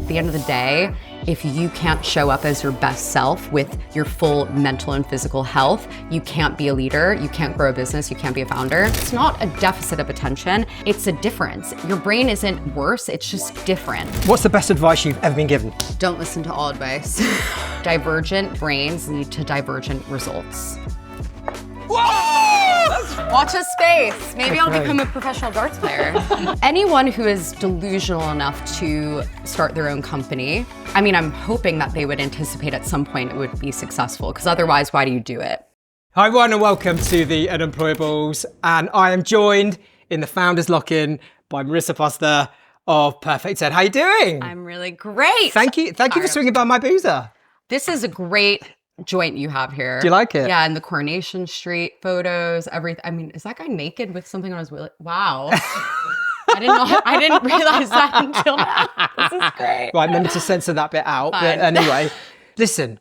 At the end of the day, if you can't show up as your best self with your full mental and physical health, you can't be a leader, you can't grow a business, you can't be a founder. It's not a deficit of attention, it's a difference. Your brain isn't worse, it's just different. What's the best advice you've ever been given? Don't listen to all advice. Divergent brains lead to divergent results. Whoa! Watch his face. Maybe I'll become a professional darts player. Anyone who is delusional enough to start their own company, I mean, I'm hoping that they would anticipate at some point it would be successful, because otherwise, why do you do it? Hi everyone and welcome to the Unemployables, and I am joined in the Founders Lock-In by Marissa of PerfectTed. How you doing? I'm really great. Thank you for swinging by my boozer. This is a great joint you have here. Do you like it? Yeah, and the Coronation Street photos, everything. I mean, is that guy naked with something on his wheel? Wow. I didn't realize that until now. This is great. Right, remember to censor that bit out. Fine. But anyway, listen,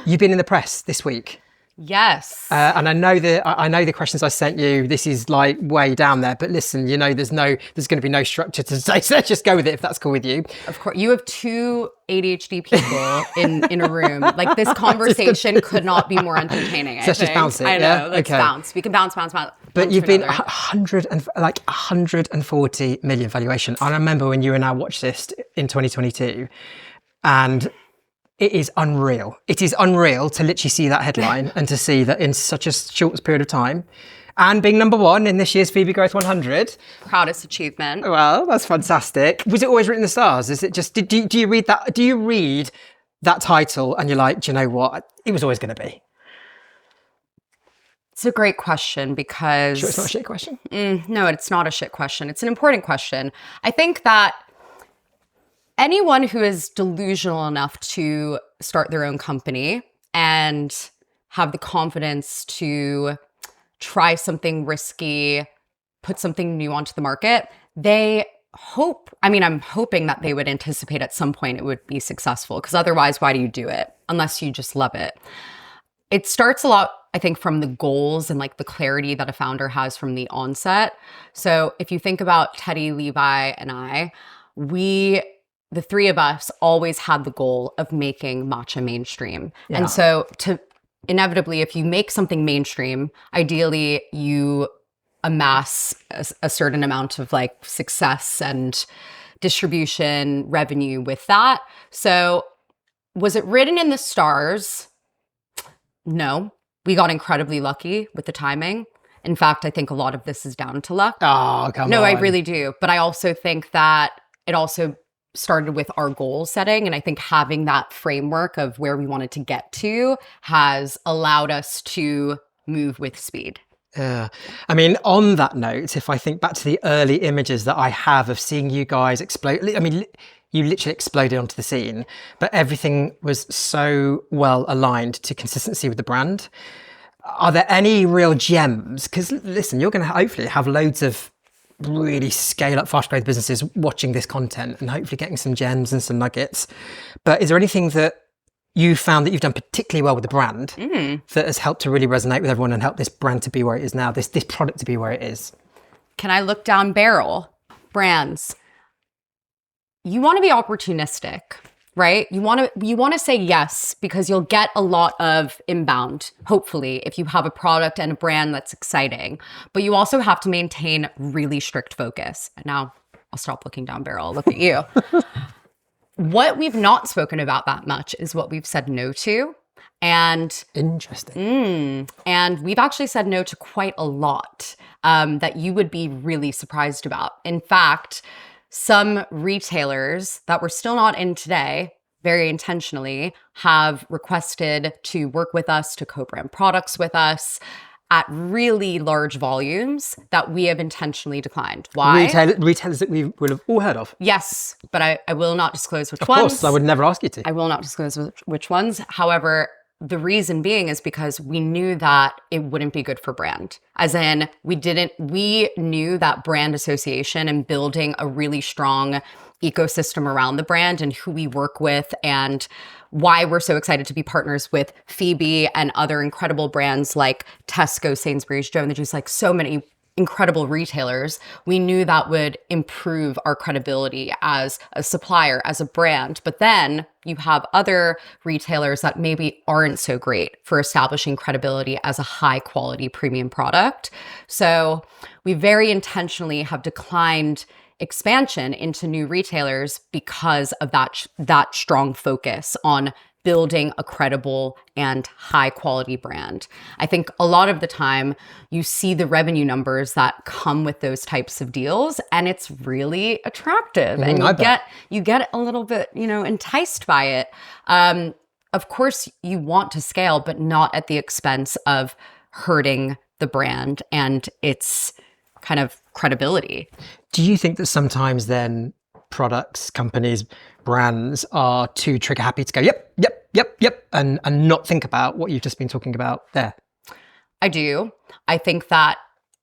you've been in the press this week. Yes. And I know the questions I sent you, this is like way down there, but listen, you know, there's going to be no structure to say, so let's just go with it if that's cool with you. Of course, you have two ADHD people in a room. Like, this conversation could not be more entertaining. So let's just bounce it. I know. Yeah? Let's bounce. We can bounce. But you've been 140 million valuation. I remember when you and I watched this in 2022, and it is unreal. It is unreal to literally see that headline and to see that in such a short period of time, and being number one in this year's FEBE Growth 100. Proudest achievement. Well, that's fantastic. Was it always written in the stars? Is it just, do you read that? Do you read that title and you're like, do you know what? It was always going to be. It's a great question because... Sure, it's not a shit question? No, it's not a shit question. It's an important question. I think that anyone who is delusional enough to start their own company and have the confidence to try something risky, put something new onto the market, I'm hoping that they would anticipate at some point it would be successful, because otherwise, why do you do it unless you just love it? It starts a lot, I think, from the goals and like the clarity that a founder has from the onset. So if you think about Teddy, Levi, and I, the three of us always had the goal of making matcha mainstream. Yeah. And so inevitably, if you make something mainstream, ideally you amass a certain amount of like success and distribution revenue with that. So was it written in the stars? No. We got incredibly lucky with the timing. In fact, I think a lot of this is down to luck. Oh, come on. No, I really do. But I also think that it also started with our goal setting. And I think having that framework of where we wanted to get to has allowed us to move with speed. Yeah. I mean, on that note, if I think back to the early images that I have of seeing you guys explode, I mean, you literally exploded onto the scene, but everything was so well aligned to consistency with the brand. Are there any real gems? Because listen, you're going to hopefully have loads of really scale up fast growth businesses watching this content and hopefully getting some gems and some nuggets. But is there anything that you found that you've done particularly well with the brand that has helped to really resonate with everyone and help this brand to be where it is now, this product to be where it is? Can I look down barrel? Brands. You want to be opportunistic, right? You want to say yes, because you'll get a lot of inbound, hopefully, if you have a product and a brand that's exciting. But you also have to maintain really strict focus. And now I'll stop looking down barrel, I'll look at you. What we've not spoken about that much is what we've said no to. And interesting. And we've actually said no to quite a lot that you would be really surprised about. In fact, some retailers that we're still not in today, very intentionally, have requested to work with us, to co-brand products with us at really large volumes that we have intentionally declined. Why? Retailers that we would have all heard of. Yes, but I will not disclose which ones. Of course, I would never ask you to. I will not disclose which ones. However, the reason being is because we knew that it wouldn't be good for brand. As in, we knew that brand association and building a really strong ecosystem around the brand and who we work with and why we're so excited to be partners with FEBE and other incredible brands like Tesco, Sainsbury's, Joe and the Juice, like so many incredible retailers, we knew that would improve our credibility as a supplier, as a brand. But then you have other retailers that maybe aren't so great for establishing credibility as a high quality premium product. So we very intentionally have declined expansion into new retailers because of that strong focus on building a credible and high quality brand. I think a lot of the time you see the revenue numbers that come with those types of deals, and it's really attractive, and you get a little bit, enticed by it. Of course, you want to scale, but not at the expense of hurting the brand and its kind of credibility. Do you think that sometimes then products, companies, brands are too trigger happy to go, yep, and not think about what you've just been talking about there? I do. I think that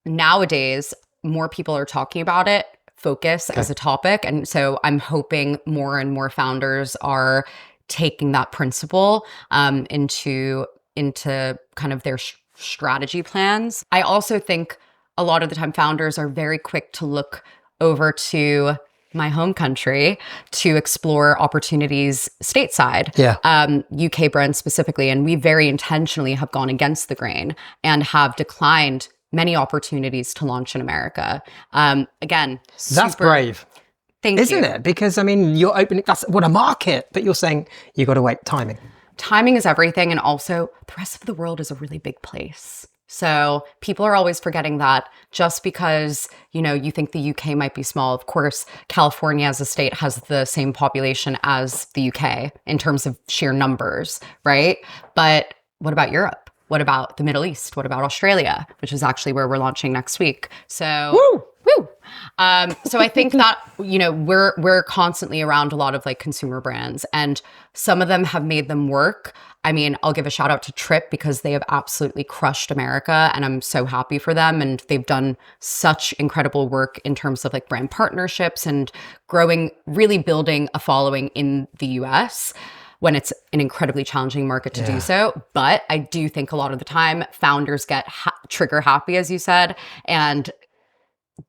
nowadays more people are talking about it, focus as a topic. And so I'm hoping more and more founders are taking that principle into kind of their strategy plans. I also think a lot of the time founders are very quick to look over to my home country to explore opportunities stateside, UK brands specifically. And we very intentionally have gone against the grain and have declined many opportunities to launch in America. Again, that's brave. Thank you. Isn't it? Because, I mean, you're opening, that's what a market, but you're saying you got to wait, timing. Timing is everything. And also the rest of the world is a really big place. So people are always forgetting that just because, you think the UK might be small. Of course, California as a state has the same population as the UK in terms of sheer numbers, right? But what about Europe? What about the Middle East? What about Australia, which is actually where we're launching next week? So, woo! So I think that, we're constantly around a lot of like consumer brands, and some of them have made them work. I mean, I'll give a shout out to Trip because they have absolutely crushed America, and I'm so happy for them. And they've done such incredible work in terms of like brand partnerships and really building a following in the US when it's an incredibly challenging market to do so. But I do think a lot of the time founders get trigger happy, as you said, and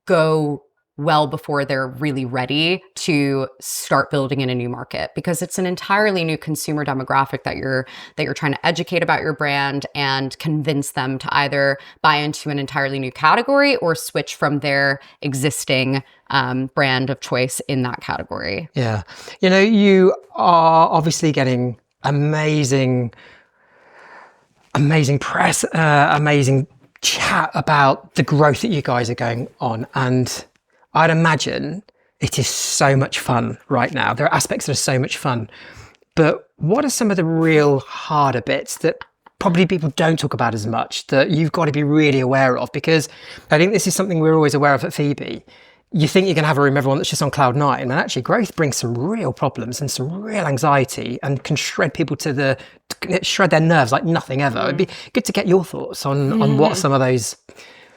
go well before they're really ready to start building in a new market, because it's an entirely new consumer demographic that you're trying to educate about your brand and convince them to either buy into an entirely new category or switch from their existing brand of choice in that category. Yeah. You are obviously getting amazing press, amazing chat about the growth that you guys are going on. And I'd imagine it is so much fun right now. There are aspects that are so much fun. But what are some of the real harder bits that probably people don't talk about as much that you've got to be really aware of? Because I think this is something we're always aware of at FEBE. You think you can have a room, everyone that's just on cloud nine, and actually growth brings some real problems and some real anxiety and can shred people shred their nerves like nothing ever. It'd be good to get your thoughts on what some of those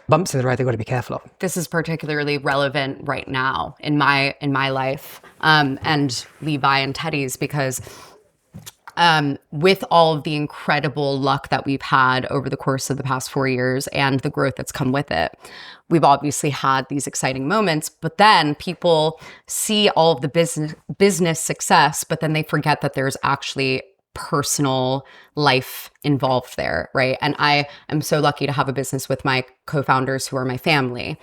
bumps in the road they've got to be careful of. This is particularly relevant right now in my life, and Levi and Teddy's, because with all of the incredible luck that we've had over the course of the past 4 years and the growth that's come with it, we've obviously had these exciting moments, but then people see all of the business success, but then they forget that there's actually personal life involved there, right? And I am so lucky to have a business with my co-founders who are my family,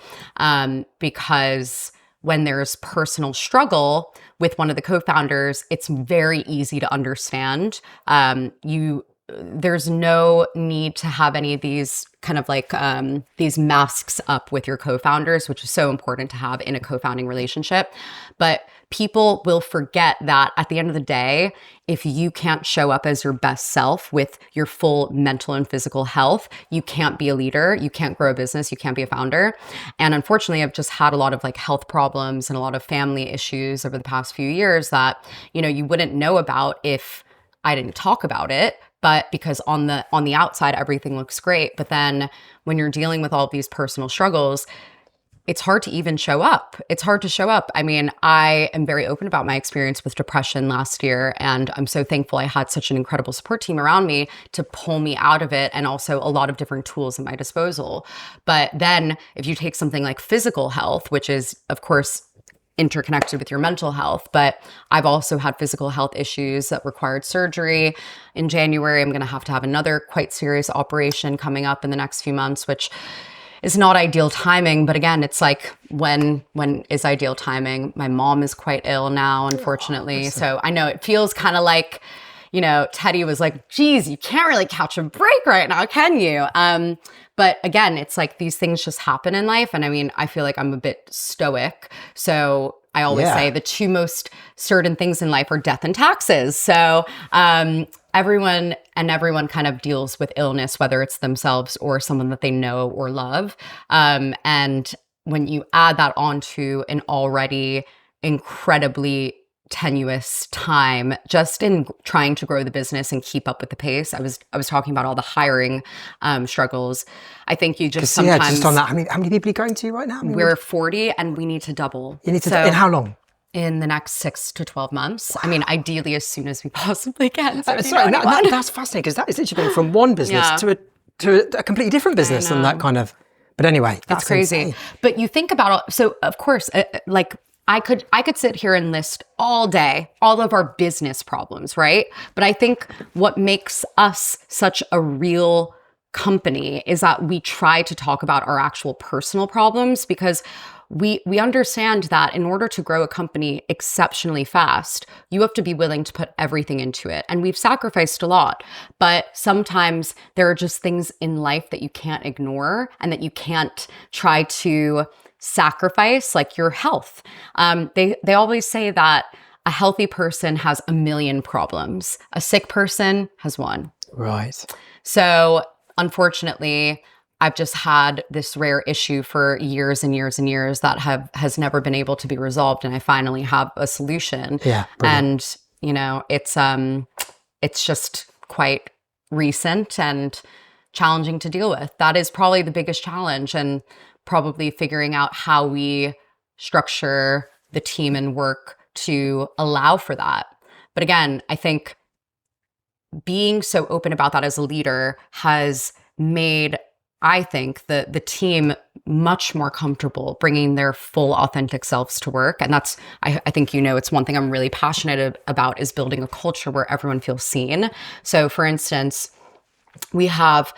because when there's personal struggle with one of the co-founders, it's very easy to understand. There's no need to have any of these kind of like these masks up with your co-founders, which is so important to have in a co-founding relationship. But people will forget that at the end of the day, if you can't show up as your best self with your full mental and physical health, you can't be a leader, you can't grow a business, you can't be a founder. And unfortunately, I've just had a lot of like health problems and a lot of family issues over the past few years that, you wouldn't know about if I didn't talk about it. But because on the outside, everything looks great. But then when you're dealing with all of these personal struggles, it's hard to even show up. It's hard to show up. I mean, I am very open about my experience with depression last year, and I'm so thankful I had such an incredible support team around me to pull me out of it, and also a lot of different tools at my disposal. But then if you take something like physical health, which is, of course, interconnected with your mental health, but I've also had physical health issues that required surgery. In January, I'm going to have another quite serious operation coming up in the next few months, which is not ideal timing. But again, it's like, when is ideal timing? My mom is quite ill now, unfortunately. So I know it feels kind of like, you know, Teddy was like, geez, you can't really catch a break right now, can you? But again, it's like these things just happen in life. And I mean, I feel like I'm a bit stoic. So I always say the two most certain things in life are death and taxes. So everyone kind of deals with illness, whether it's themselves or someone that they know or love. And when you add that onto an already incredibly tenuous time just in trying to grow the business and keep up with the pace. I was talking about all the hiring struggles. I think you just sometimes... just on that, how many people are you going to right now? We're 40 and we need to double. You need to in how long? In the next 6 to 12 months. Wow. I mean, ideally as soon as we possibly can. So that's fascinating, because that is literally going from one business to a completely different business and that kind of... But anyway, that's crazy. Insane. But you think about it, so of course, like I could sit here and list all day all of our business problems, right? But I think what makes us such a real company is that we try to talk about our actual personal problems, because we understand that in order to grow a company exceptionally fast, you have to be willing to put everything into it. And we've sacrificed a lot, but sometimes there are just things in life that you can't ignore and that you can't try to sacrifice, like your health. They always say that a healthy person has a million problems. A sick person has one. Right. So unfortunately, I've just had this rare issue for years and years and years that has never been able to be resolved, and I finally have a solution. Yeah, brilliant. And you know, it's just quite recent and challenging to deal with. That is probably the biggest challenge, and probably figuring out how we structure the team and work to allow for that. But again, I think being so open about that as a leader has made, I think, the team much more comfortable bringing their full authentic selves to work. And that's, I think, you know, it's one thing I'm really passionate about, is building a culture where everyone feels seen. So for instance, we have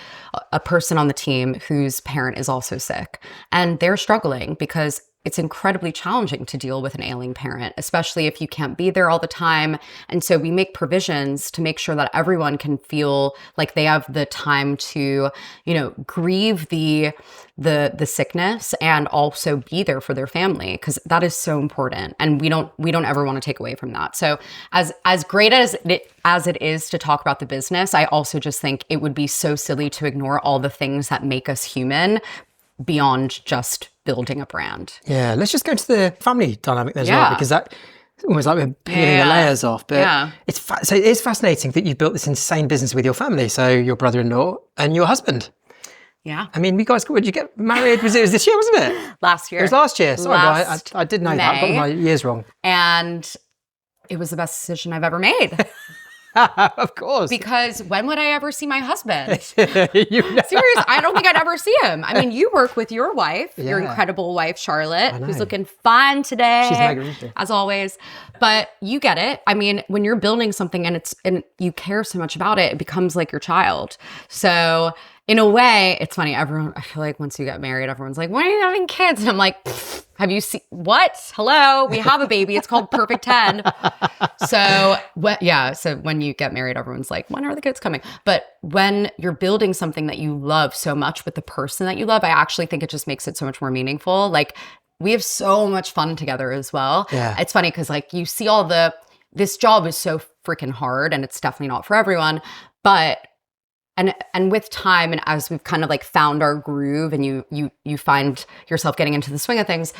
a person on the team whose parent is also sick, and they're struggling because it's incredibly challenging to deal with an ailing parent, especially if you can't be there all the time. And so we make provisions to make sure that everyone can feel like they have the time to, you know, grieve the sickness and also be there for their family, because that is so important. And we don't ever want to take away from that. So as great as it is to talk about the business, I also just think it would be so silly to ignore all the things that make us human beyond just building a brand. Yeah, let's just go into the family dynamic as well, because that almost like we're peeling the layers off. But so it is fascinating that you built this insane business with your family. So your brother-in-law and your husband. Yeah. I mean, you guys, did you get married? It was this year, wasn't it? Last year. It was last year. Sorry, I did know that. I got my years wrong. And it was the best decision I've ever made. Of course. Because when would I ever see my husband? Serious, I don't think I'd ever see him. I mean, you work with your wife, your incredible wife, Charlotte, who's looking fine today. She's mega, as always. But you get it. I mean, when you're building something and you care so much about it, it becomes like your child. So in a way, it's funny. I feel like once you get married, everyone's like, when are you having kids? And I'm like, have you seen what? Hello, we have a baby. It's called PerfectTed. So when you get married, everyone's like, when are the kids coming? But when you're building something that you love so much with the person that you love, I actually think it just makes it so much more meaningful. Like, we have so much fun together as well. Yeah. It's funny because like you see this job is so freaking hard, and it's definitely not for everyone, but And with time, and as we've kind of like found our groove, and you find yourself getting into the swing of things,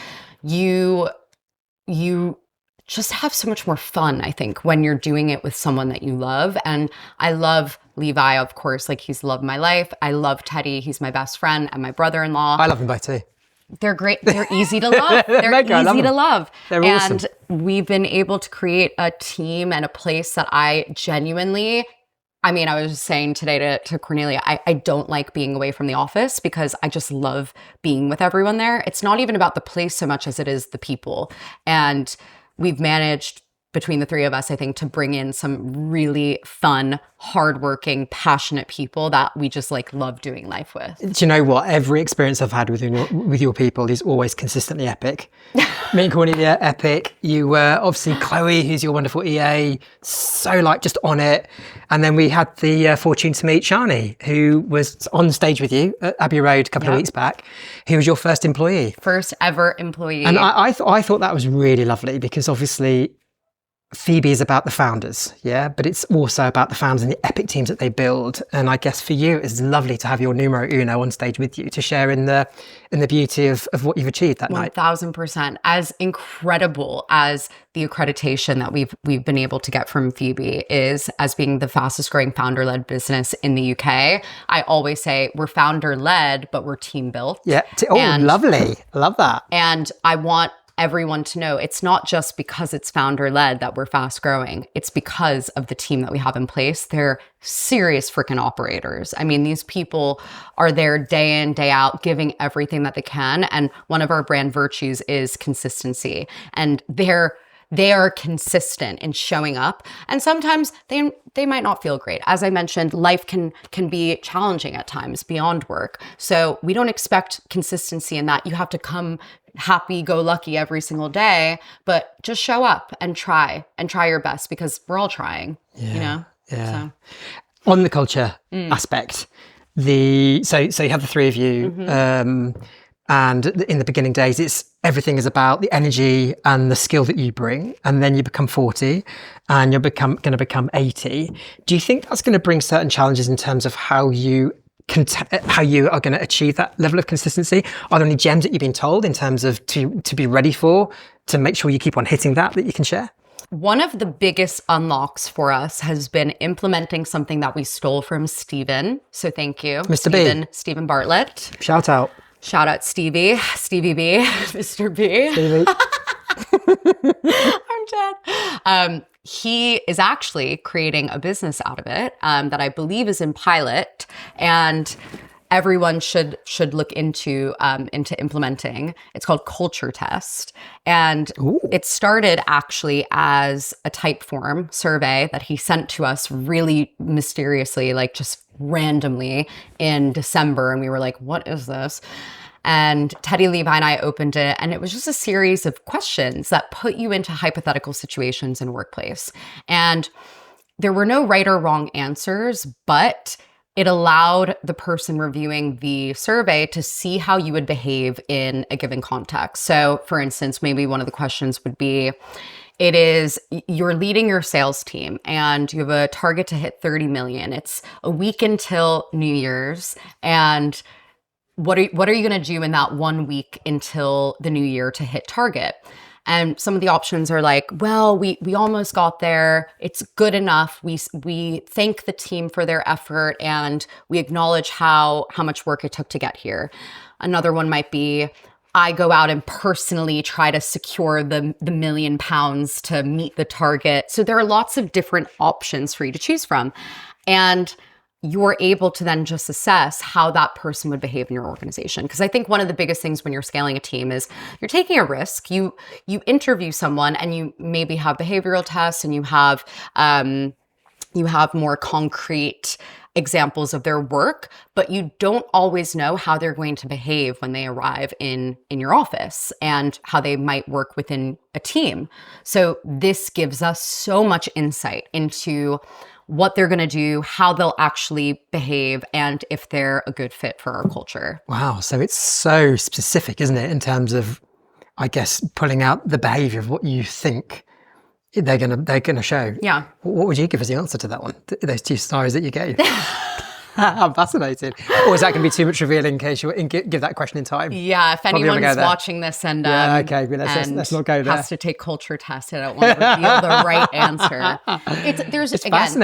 you just have so much more fun, I think, when you're doing it with someone that you love. And I love Levi, of course, like he's the love of my life. I love Teddy. He's my best friend and my brother-in-law. I love him both too. They're great. They're easy to love. They're Mega, easy to love. They're and awesome. we've been able to create a team and a place that I genuinely, I mean, I was just saying today to Cornelia, I don't like being away from the office because I just love being with everyone there. It's not even about the place so much as it is the people. And we've managed between the three of us, I think, to bring in some really fun, hardworking, passionate people that we just like love doing life with. Do you know what? Every experience I've had with your people is always consistently epic. Me and Cornelia, epic. You were obviously Chloe, who's your wonderful EA, so like just on it. And then we had the fortune to meet Shani, who was on stage with you at Abbey Road a couple of weeks back, who was your first employee. First ever employee. And I thought that was really lovely because obviously FEBE is about the founders, yeah, but it's also about the founders and the epic teams that they build. And I guess for you, it's lovely to have your numero uno on stage with you to share in the beauty of what you've achieved that night. 1000%. As incredible as the accreditation that we've been able to get from FEBE is as being the fastest growing founder-led business in the UK, I always say we're founder-led, but we're team built. Yeah. Lovely. I love that. And I want everyone to know it's not just because it's founder led that we're fast growing. It's because of the team that we have in place. They're serious freaking operators. I mean, these people are there day in, day out, giving everything that they can. And one of our brand virtues is consistency. And they are consistent in showing up. And sometimes they might not feel great. As I mentioned, life can be challenging at times beyond work. So we don't expect consistency in that. You have to come happy-go-lucky every single day, but just show up and try your best because we're all trying, you know? Yeah. So. On the culture aspect, so you have the three of you, and in the beginning days, it's everything is about the energy and the skill that you bring, and then you become 40 and you're going to become 80. Do you think that's going to bring certain challenges in terms of how you are going to achieve that level of consistency? Are there any gems that you've been told in terms of to be ready for, to make sure you keep on hitting that you can share? One of the biggest unlocks for us has been implementing something that we stole from Stephen. So thank you, Mr. Stephen Bartlett. Shout out Stevie B, Mr. B. Stevie. I'm dead. He is actually creating a business out of it that I believe is in pilot, and everyone should look into implementing. It's called Culture Test, and it started actually as a type form survey that he sent to us really mysteriously, like just randomly in December, and we were like, "What is this?" And Teddy Levi and I opened it, and it was just a series of questions that put you into hypothetical situations in workplace. And there were no right or wrong answers, but it allowed the person reviewing the survey to see how you would behave in a given context. So for instance, maybe one of the questions would be, you're leading your sales team and you have a target to hit 30 million. It's a week until New Year's, and what are you going to do in that 1 week until the new year to hit target? And some of the options are like, well, we almost got there. It's good enough. We thank the team for their effort and we acknowledge how much work it took to get here. Another one might be, I go out and personally try to secure the £1 million to meet the target. So there are lots of different options for you to choose from. And you're able to then just assess how that person would behave in your organization. Because I think one of the biggest things when you're scaling a team is you're taking a risk. You interview someone and you maybe have behavioral tests and you have more concrete examples of their work, but you don't always know how they're going to behave when they arrive in your office and how they might work within a team. So this gives us so much insight into what they're going to do, how they'll actually behave, and if they're a good fit for our culture. Wow. So it's so specific, isn't it, in terms of, I guess, pulling out the behavior of what you think they're gonna show. Yeah. What would you give as the answer to that one? Those two scenarios that you gave. I'm fascinated. Or is that going to be too much revealing in case you give that question in time? Yeah, if anyone's watching this and okay, let's not go there. Has to take culture tests, I don't want to reveal the right answer.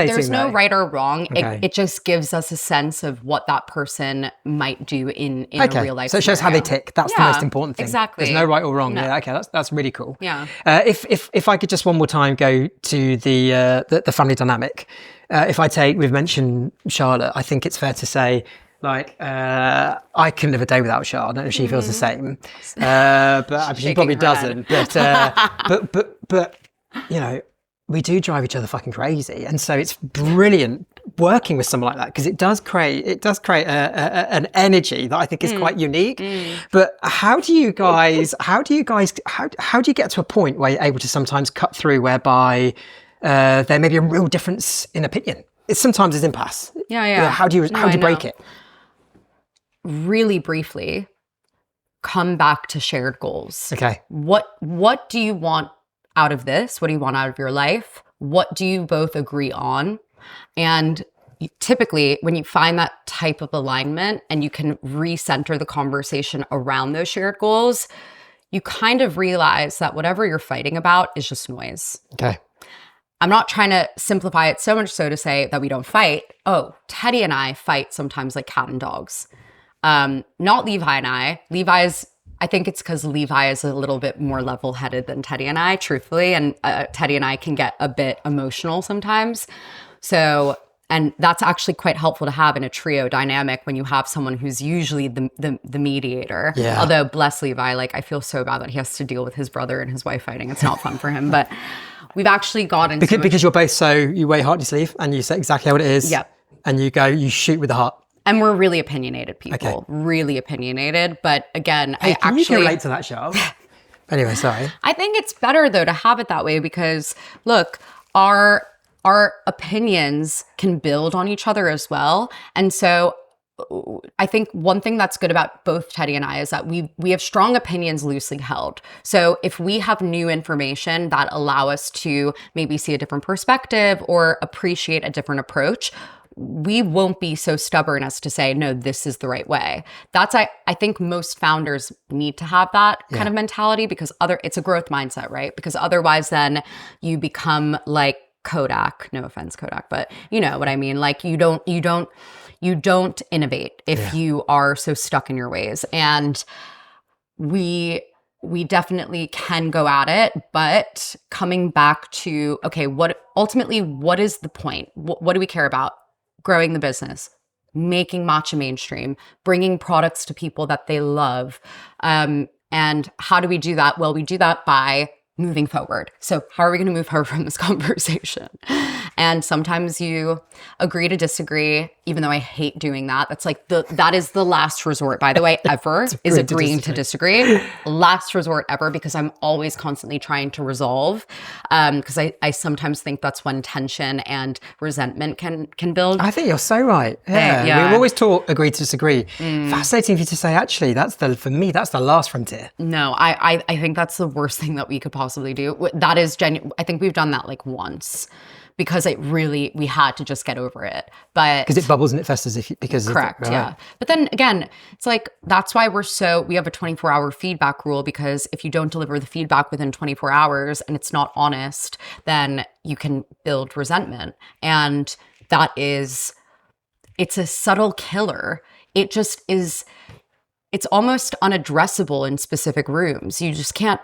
There's no right or wrong. Okay. It just gives us a sense of what that person might do in a real life. So it shows how they tick. That's the most important thing. Exactly. There's no right or wrong. No. Yeah, okay, that's really cool. Yeah. If I could just one more time go to the family dynamic. We've mentioned Charlotte, I think it's fair to say, like, I couldn't live a day without Charlotte. I don't know if she feels the same, but she probably doesn't. But you know, we do drive each other fucking crazy, and so it's brilliant working with someone like that because it does create an energy that I think is quite unique. But how do you get to a point where you're able to sometimes cut through whereby there may be a real difference in opinion? Sometimes it's impasse. Yeah. You know, how do you break it? Really briefly, come back to shared goals. Okay. What do you want out of this? What do you want out of your life? What do you both agree on? And typically, when you find that type of alignment and you can recenter the conversation around those shared goals, you kind of realize that whatever you're fighting about is just noise. Okay. I'm not trying to simplify it so much so to say that we don't fight. Oh, Teddy and I fight sometimes like cat and dogs. Not Levi and I. I think it's because Levi is a little bit more level-headed than Teddy and I, truthfully. And Teddy and I can get a bit emotional sometimes. So, and that's actually quite helpful to have in a trio dynamic when you have someone who's usually the mediator. Yeah. Although, bless Levi, like I feel so bad that he has to deal with his brother and his wife fighting. It's not fun for him, but we've actually gotten because you're both you wear heart on your sleeve and you say exactly how it is. Yep. And you shoot with the heart. And we're really opinionated people, really opiniinated. But again, can you relate to that, Charles? Anyway, sorry. I think it's better though to have it that way because look, our opinions can build on each other as well. And so I think one thing that's good about both Teddy and I is that we have strong opinions loosely held. So if we have new information that allow us to maybe see a different perspective or appreciate a different approach, we won't be so stubborn as to say, no, this is the right way. I think most founders need to have that kind of mentality because it's a growth mindset, right? Because otherwise then you become like Kodak, no offense, Kodak, but you know what I mean? Like you don't innovate if you are so stuck in your ways. And we definitely can go at it, but coming back to, okay, what is the point? What do we care about? Growing the business, making matcha mainstream, bringing products to people that they love. And how do we do that? Well, we do that by moving forward. So how are we going to move forward from this conversation? And sometimes you agree to disagree, even though I hate doing that. That's like that is the last resort, by the way, ever is agreeing to disagree. Last resort ever, because I'm always constantly trying to resolve. Because I sometimes think that's when tension and resentment can build. I think you're so right. Yeah. We've always taught agree to disagree. Fascinating for you to say, actually, for me, that's the last frontier. No, I think that's the worst thing that we could possibly do. That is genuine. I think we've done that like once. Because we had to just get over it. But because it bubbles and it festers correct, right. Yeah. But then again, it's like, that's why we have a 24-hour feedback rule, because if you don't deliver the feedback within 24 hours and it's not honest, then you can build resentment. And it's a subtle killer. It just is, it's almost unaddressable in specific rooms. You can't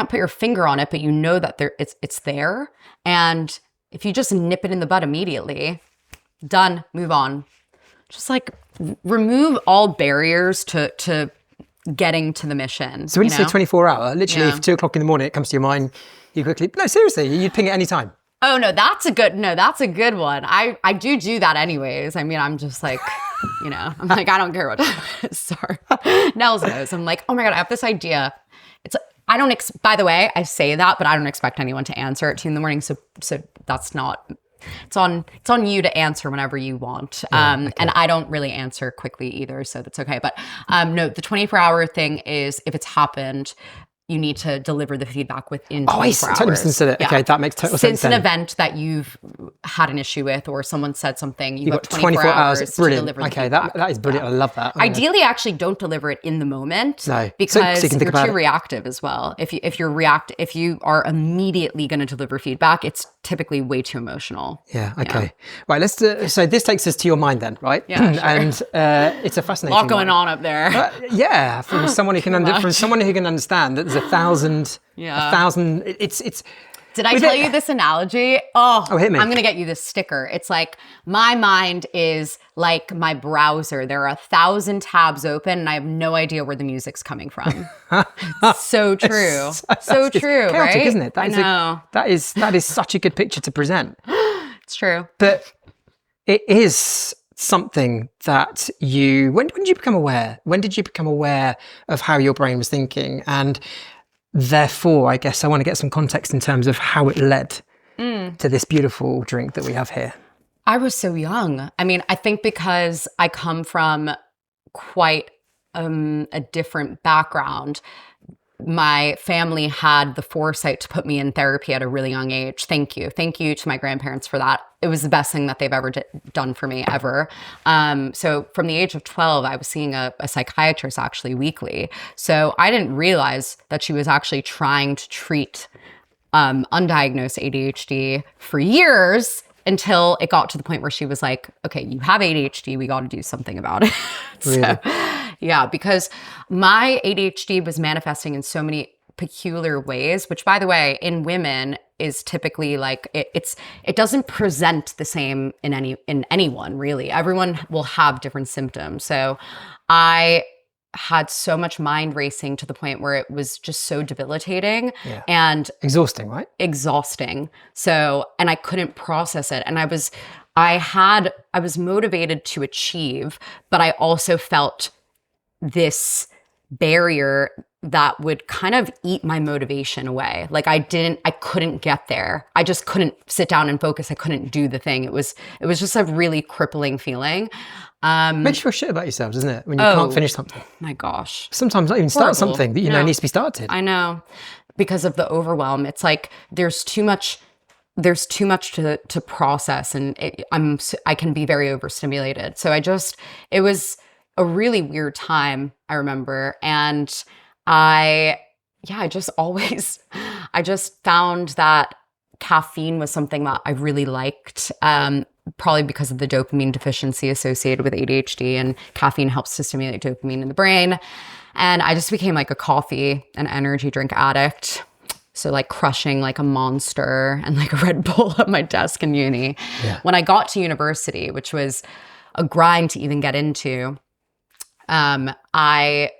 put your finger on it, but you know that it's there. And if you just nip it in the bud immediately, done, move on. Just like remove all barriers to getting to the mission. So when you say 24-hour, literally if 2 o'clock in the morning it comes to your mind, you quickly, no, seriously, you'd ping it any time. Oh no, that's a good one. I do that anyways. I mean, I'm just like, I'm like, I don't care what time it is. Sorry. Nels knows. I'm like, oh my God, I have this idea. It's by the way, I say that, but I don't expect anyone to answer at 2 a.m. So that's not, it's on you to answer whenever you want. And I don't really answer quickly either, so that's okay. But no, the 24-hour thing is, if it's happened, you need to deliver the feedback within 24 hours. I totally understood it. Yeah. Okay, that makes total sense. Since an event that you've had an issue with, or someone said something, you You've got 24 hours to Brilliant. deliver the Okay, feedback. that is brilliant. I love that. Ideally, actually, don't deliver it in the moment. No. Because So you can think you're about too it. reactive as well. If you are immediately going to deliver feedback, it's typically way too emotional. Yeah. Okay. Right. Let's. So this takes us to your mind then, right? Yeah, sure. And it's a fascinating. A lot going mind. on up there. Yeah, from someone who can understand that there's a thousand. It's. Did I tell you this analogy? Oh, hit me. I'm going to get you this sticker. It's like, my mind is like my browser. There are 1,000 tabs open and I have no idea where the music's coming from. So true. So true, chaotic, right? isn't it? I know. That is such a good picture to present. It's true. But it is something that when did you become aware? When did you become aware of how your brain was thinking? And therefore, I guess I want to get some context in terms of how it led to this beautiful drink that we have here. I was so young. I mean, I think because I come from quite a different background, my family had the foresight to put me in therapy at a really young age. Thank you. Thank you to my grandparents for that. It was the best thing that they've ever done for me, ever. So from the age of 12, I was seeing a psychiatrist actually weekly. So I didn't realize that she was actually trying to treat undiagnosed ADHD for years, until it got to the point where she was like, okay, you have ADHD, we got to do something about it. Really? So, yeah, because my ADHD was manifesting in so many peculiar ways, which, by the way, in women is typically like, it doesn't present the same in anyone, really. Everyone will have different symptoms. So I had so much mind racing to the point where it was just so debilitating and exhausting, right? Exhausting. So, and I couldn't process it. And I was motivated to achieve, but I also felt this barrier that would kind of eat my motivation away. Like I couldn't get there. I just couldn't sit down and focus. I couldn't do the thing. It was just a really crippling feeling. Makes you feel shit about yourselves, doesn't it? When you can't finish something. My gosh. Sometimes not even start something that you know needs to be started. I know. Because of the overwhelm. It's like there's too much to process, and I can be very overstimulated. So it was a really weird time, I remember. And I just found that caffeine was something that I really liked, probably because of the dopamine deficiency associated with ADHD, and caffeine helps to stimulate dopamine in the brain. And I just became like a coffee and energy drink addict. So like crushing like a Monster and like a Red Bull at my desk in uni. Yeah. When I got to university, which was a grind to even get into, I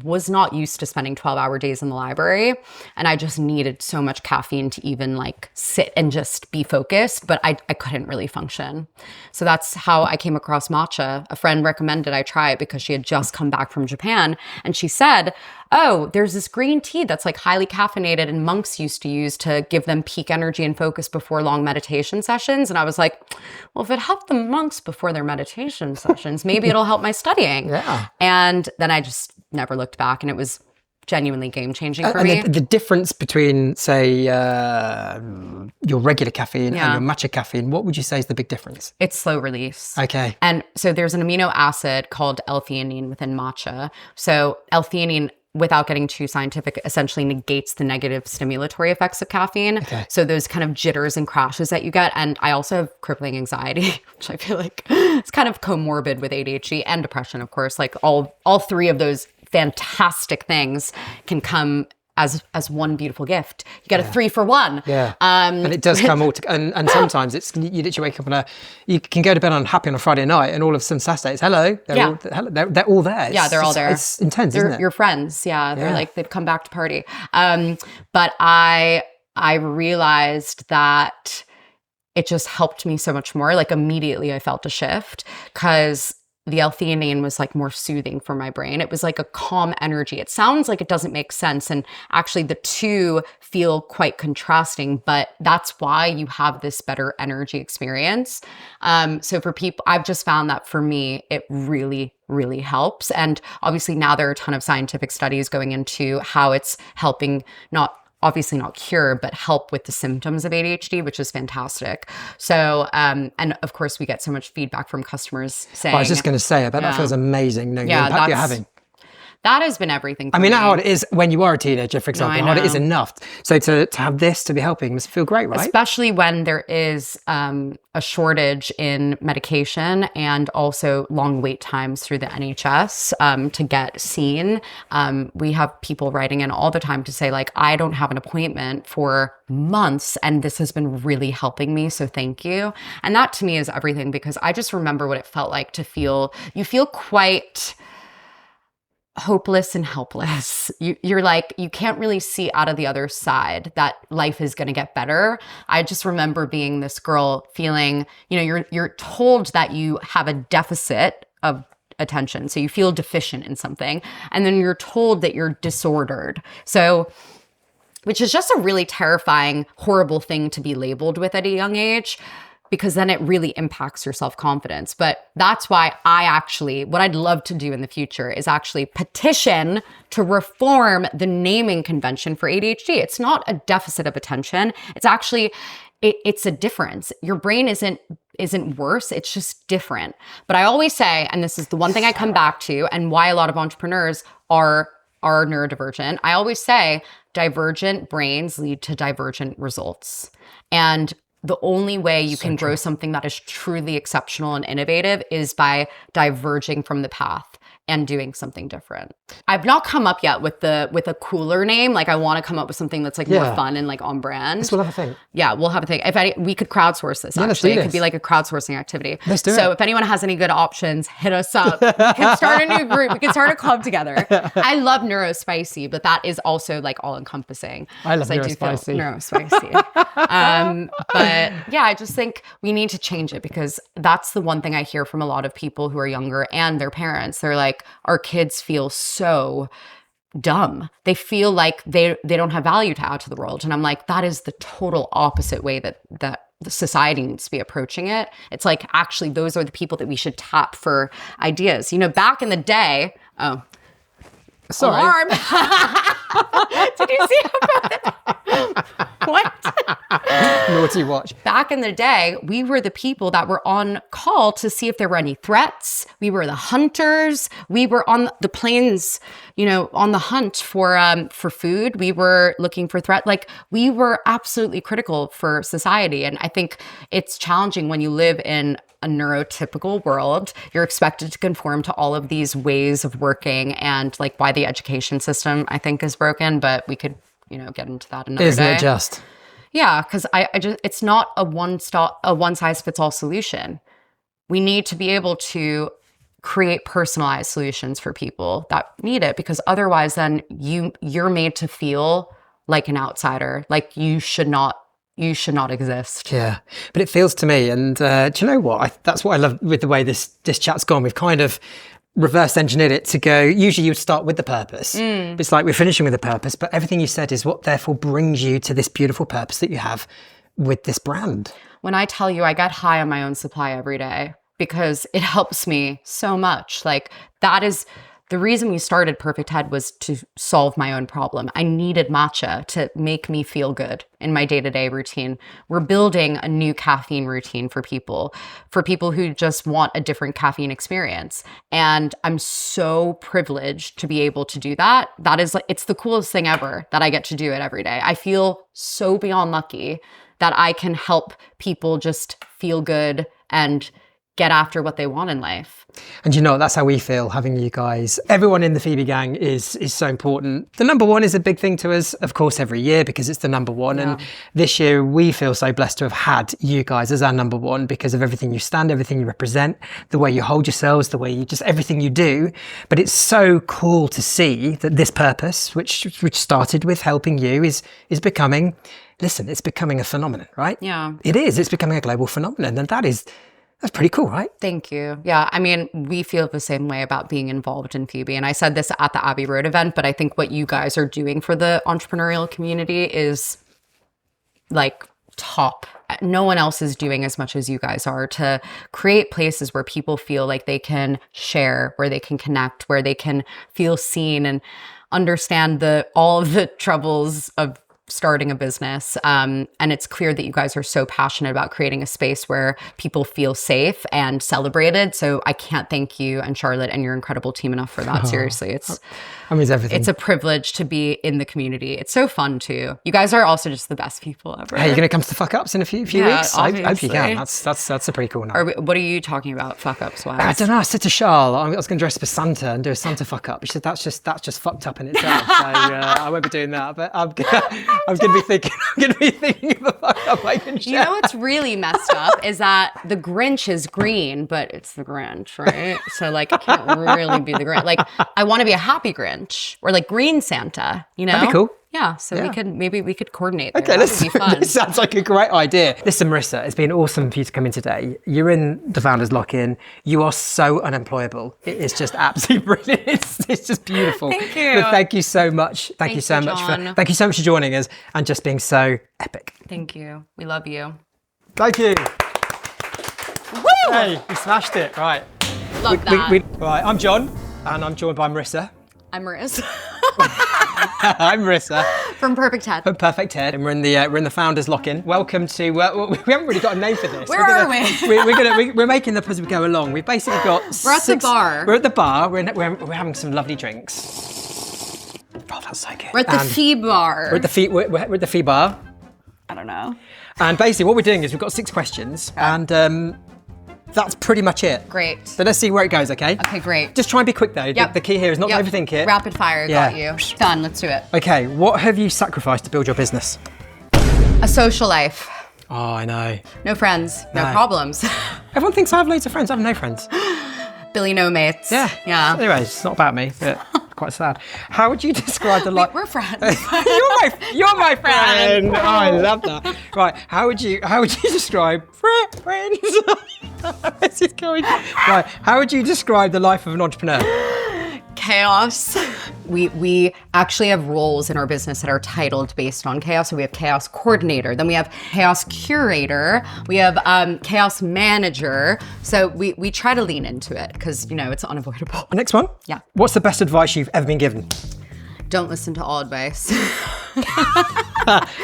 was not used to spending 12-hour days in the library, and I just needed so much caffeine to even like sit and just be focused, but I couldn't really function. So that's how I came across matcha. A friend recommended I try it because she had just come back from Japan, and she said, oh, there's this green tea that's like highly caffeinated and monks used to use to give them peak energy and focus before long meditation sessions. And I was like, well, if it helped the monks before their meditation sessions, maybe it'll help my studying. Yeah. And then I just never looked back, and it was genuinely game-changing for me. The difference between, say, your regular caffeine and your matcha caffeine, what would you say is the big difference? It's slow release. Okay. And so there's an amino acid called L-theanine within matcha. So L-theanine, without getting too scientific, essentially negates the negative stimulatory effects of caffeine. Okay. So those kind of jitters and crashes that you get. And I also have crippling anxiety, which I feel like it's kind of comorbid with ADHD and depression, of course. Like all three of those fantastic things can come as one beautiful gift. You get a 3-for-1. Yeah. And it does come all and sometimes it's you literally wake up you can go to bed unhappy on a Friday night, and all of a sudden Saturday it's hello. They're all there. Yeah, they're all there. It's intense, isn't it? Your friends. Yeah. They're like, they've come back to party. But I realized that it just helped me so much more. Like immediately I felt a shift, because the L-theanine was like more soothing for my brain. It was like a calm energy. It sounds like it doesn't make sense. And actually the two feel quite contrasting, but that's why you have this better energy experience. So for people, I've just found that for me, it really, really helps. And obviously now there are a ton of scientific studies going into how it's helping not obviously not cure, but help with the symptoms of ADHD, which is fantastic. So, and of course, we get so much feedback from customers saying, I was just going to say, I bet that feels amazing, knowing the impact you're having. That has been everything for I mean, me. how hard it is when you are a teenager, for example, how hard it is enough. So to have this to be helping must feel great, right? Especially when there is a shortage in medication and also long wait times through the NHS to get seen. We have people writing in all the time to say, like, I don't have an appointment for months and this has been really helping me. So thank you. And that to me is everything, because I just remember what it felt like to feel, you feel quite hopeless and helpless. You're like, you can't really see out of the other side that life is going to get better. I just remember being this girl feeling, you know, you're told that you have a deficit of attention. So you feel deficient in something. And then you're told that you're disordered. So, which is just a really terrifying, horrible thing to be labeled with at a young age, because then it really impacts your self-confidence. But that's why what I'd love to do in the future is actually petition to reform the naming convention for ADHD. It's not a deficit of attention. It's actually, it's a difference. Your brain isn't worse, it's just different. But I always say, and this is the one thing I come back to and why a lot of entrepreneurs are neurodivergent, I always say divergent brains lead to divergent results. And the only way you can grow something that is truly exceptional and innovative is by diverging from the path and doing something different. I've not come up yet with a cooler name. Like, I want to come up with something that's like more fun and like on brand. We'll have a thing. Yeah, we'll have a thing. We could crowdsource this, actually. It could be like a crowdsourcing activity. Let's do it. So if anyone has any good options, hit us up. We can start a new group. We can start a club together. I love neurospicy, but that is also like all encompassing. I love neurospicy. But yeah, I just think we need to change it, because that's the one thing I hear from a lot of people who are younger and their parents. They're like, our kids feel so dumb. They feel like they don't have value to add to the world. And I'm like, that is the total opposite way that the society needs to be approaching it. It's like, actually, those are the people that we should tap for ideas. You know, back in the day, sorry. Alarm. Did you see what? Naughty watch. Back in the day, we were the people that were on call to see if there were any threats. We were the hunters. We were on the plains, you know, on the hunt for food. We were looking for threat. Like, we were absolutely critical for society. And I think it's challenging when you live in a neurotypical world. You're expected to conform to all of these ways of working, and like why the education system, I think, is broken. But we could, you know, get into that another day. Isn't it just? Yeah, because I just, it's not a one size fits all solution. We need to be able to create personalized solutions for people that need it, because otherwise then you're made to feel like an outsider, like you should not exist. Yeah, but it feels to me, and do you know what? That's what I love with the way this chat's gone. We've kind of reverse engineered it to go, usually you'd start with the purpose. But it's like we're finishing with the purpose, but everything you said is what therefore brings you to this beautiful purpose that you have with this brand. When I tell you I get high on my own supply every day, because it helps me so much. Like, that is the reason we started PerfectTed, was to solve my own problem. I needed matcha to make me feel good in my day-to-day routine. We're building a new caffeine routine for people who just want a different caffeine experience. And I'm so privileged to be able to do that. That is like, it's the coolest thing ever that I get to do it every day. I feel so beyond lucky that I can help people just feel good and get after what they want in life. And you know, that's how we feel having you guys. Everyone in the FEBE gang is so important. The number one is a big thing to us, of course, every year, because it's the number one. Yeah. And this year we feel so blessed to have had you guys as our number one, because of everything you stand, everything you represent, the way you hold yourselves, the way you just, everything you do. But it's so cool to see that this purpose, which started with helping you, is becoming, listen, it's becoming a phenomenon, right? Yeah. It is. It's becoming a global phenomenon. And that's pretty cool, right? Thank you. Yeah, I mean, we feel the same way about being involved in FEBE. And I said this at the Abbey Road event, but I think what you guys are doing for the entrepreneurial community is like top. No one else is doing as much as you guys are to create places where people feel like they can share, where they can connect, where they can feel seen and understand all of the troubles of starting a business. And it's clear that you guys are so passionate about creating a space where people feel safe and celebrated. So I can't thank you and Charlotte and your incredible team enough for that. Seriously, That means everything. it's a privilege to be in the community. It's so fun too. You guys are also just the best people ever. Hey, you're going to come to the fuck ups in a few weeks? I hope you obviously. can. That's a pretty cool night. What are you talking about, fuck ups wise? I don't know. I said to Charles, I was going to dress up as Santa and do a Santa fuck up. She said that's just fucked up in itself. So I won't be doing that. But I'm going to be thinking of a fuck up I can share. You know what's really messed up is that the Grinch is green, but it's the Grinch, right? So like, it can't really be the Grinch. Like, I want to be a happy Grinch or like green Santa. You know, That'd be cool. Yeah, so we could coordinate. There. Okay, that would be fun. This sounds like a great idea. Listen, Marissa, it's been awesome for you to come in today. You're in the Founders Lock-In. You are so unemployable. It is just absolutely brilliant. It's just beautiful. Thank you. But thank you so much. Thank you so much for joining us and just being so epic. Thank you. We love you. Thank you. Woo! Hey, we smashed it. Right. Love that. Right, I'm John, and I'm joined by Marissa. I'm Marissa I'm Marissa from PerfectTed. from PerfectTed, and we're in the Founders Lock-In. Welcome to. We haven't really got a name for this. Where are we? We're making them as we go along. We've basically got. We're at the bar. We're at the bar. We're having some lovely drinks. Oh, that's so good. We're at the FEBE bar. We're at the FEBE. We're at the FEBE bar. I don't know. And basically, what we're doing is we've got 6 questions, and that's pretty much it. Great. So let's see where it goes. Okay. Okay, great. Just try and be quick though. Yep. The key here is not to overthink it. Rapid fire, Yeah. got you. Done, let's do it. Okay, what have you sacrificed to build your business? A social life. Oh, I know. No friends, no No. problems. Everyone thinks I have loads of friends. I have no friends. Billy no mates. Yeah. Yeah. Anyway, it's not about me, but quite sad. How would you describe the life? We're friends. you're my friend. Oh, I love that. Right. How would you describe friends? Where's this going? Right. How would you describe the life of an entrepreneur? Chaos. We actually have roles in our business that are titled based on chaos. So we have chaos coordinator, then we have chaos curator, we have chaos manager. So we try to lean into it because, you know, it's unavoidable. Next one. Yeah. What's the best advice you've ever been given? Don't listen to all advice.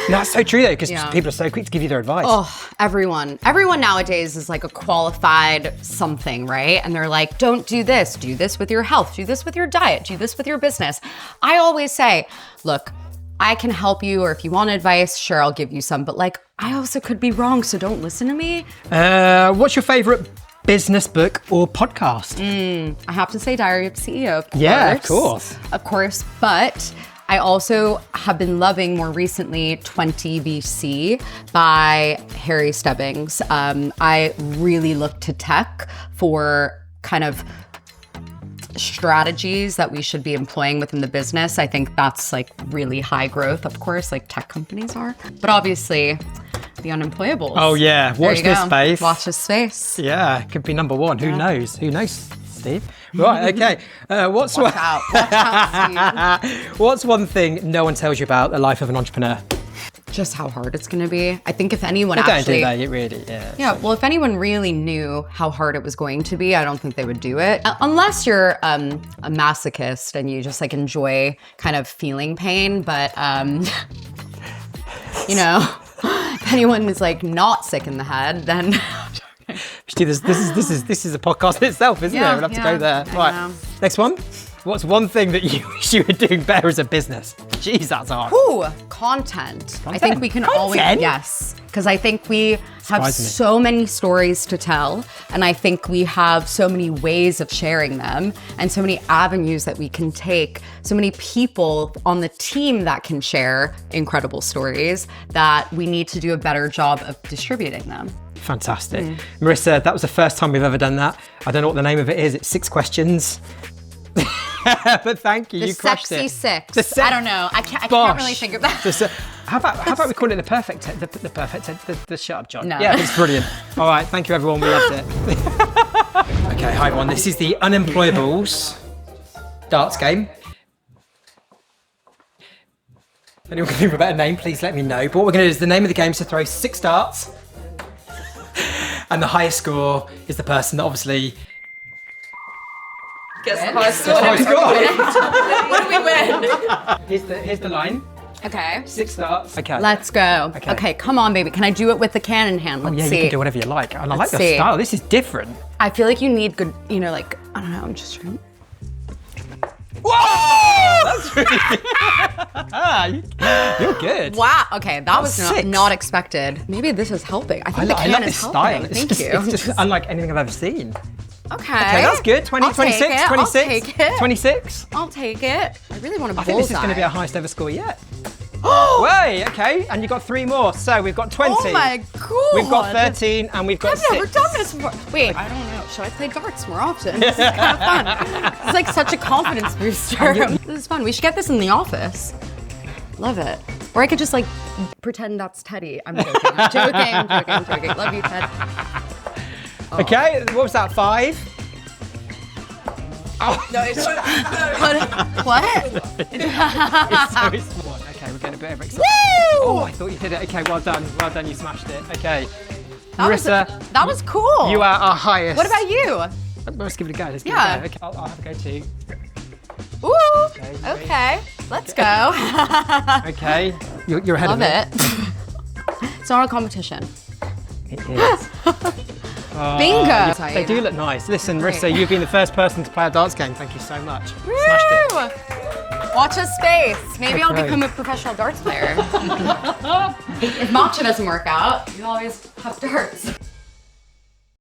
That's so true though, because Yeah. people are so quick to give you their advice. Oh, everyone nowadays is like a qualified something, right? And they're like, don't do this with your health, do this with your diet, do this with your business. I always say, look, I can help you, or if you want advice, sure, I'll give you some, but like, I also could be wrong, so don't listen to me. What's your favorite business book or podcast? I have to say Diary of the CEO, of course. Yeah, of course. Of course, but I also have been loving more recently 20 VC by Harry Stebbings. I really look to tech for kind of strategies that we should be employing within the business. I think that's like really high growth, of course, like tech companies are. But obviously, the Unemployables. Oh yeah, There watch you this go. space. Watch this space. Yeah, it could be number one. Who knows? Who knows, Steve? Right, okay. What's Watch out, Steve. what's one thing no one tells you about the life of an entrepreneur? Just how hard it's going to be. I think if anyone Don't actually... do that, it really, yeah. Yeah, well, if anyone really knew how hard it was going to be, I don't think they would do it. Unless you're a masochist and you just like enjoy kind of feeling pain. But, you know, if anyone is like not sick in the head, then... This is a podcast in itself, isn't it? We'll have to go there. I Right, know. next one. What's one thing that you wish you were doing better as a business? Jeez, that's hard. Ooh, content. I think we can always, yes. Because I think we have Surprisingly. so many stories to tell. And I think we have so many ways of sharing them and so many avenues that we can take, so many people on the team that can share incredible stories that we need to do a better job of distributing them. Fantastic. Marissa, that was the first time we've ever done that. I don't know what the name of it is. It's 6 questions. But thank you. The You crushed sexy it. six. I don't know. I can't really think of that. How about we call it the perfect Ted? The perfect Ted. The shut up, John. No. Yeah, it's brilliant. All right, thank you everyone. We loved it. Okay, hi everyone. This is the Unemployables darts game. Anyone can think of a better name, please let me know. But what we're going to do is the name of the game is to throw 6 darts, and the highest score is the person that obviously. Guess the highest Oh, it's got it. What do we win? Here's the line. Okay. 6 darts. Okay. Let's go. Okay, come on, baby. Can I do it with the can in hand? Let's Yeah, see. you can do whatever you like. And I like your see. style. This is different. I feel like you need good, you know, like, I don't know, I'm just trying. Whoa! That's really You're good. Wow. Okay, that was Six. not expected. Maybe this is helping. I think the I can love is this helping. style. Thank you. It's just unlike anything I've ever seen. Okay. Okay, that's good. 20, I'll 26, take it. 26, I'll take it. 26. I'll take it. I really want to I think this is going to be our highest ever score yet. Wait, okay, and you got 3 more. So we've got 20. Oh my god. We've got 13 and we've got I've 6. never done this before. Wait, I don't know. Should I play darts more often? This is kind of fun. It's like such a confidence booster. This is fun. We should get this in the office. Love it. Or I could just like pretend that's Teddy. I'm joking. I'm joking. Love you, Ted. Okay, what was that, 5? Oh. No, it's What? It's so small. Okay, we're getting a bit overexcited. Woo! Oh, I thought you did it. Okay, well done. Well done, you smashed it. Okay. That Marissa, was cool. you are our highest. What about you? Let's give it a go. Let's give Yeah. it a go. Okay, I'll have a go too. Ooh. Okay, Okay. Let's go. Okay. You're ahead Love of me. it. It's not a competition. It is. Bingo. They do look nice. Listen, Marissa, you've been the first person to play a darts game. Thank you so much. Woo! Smashed it. Watch this space. Maybe I'll Okay. become a professional darts player. If matcha doesn't work out, you always have darts.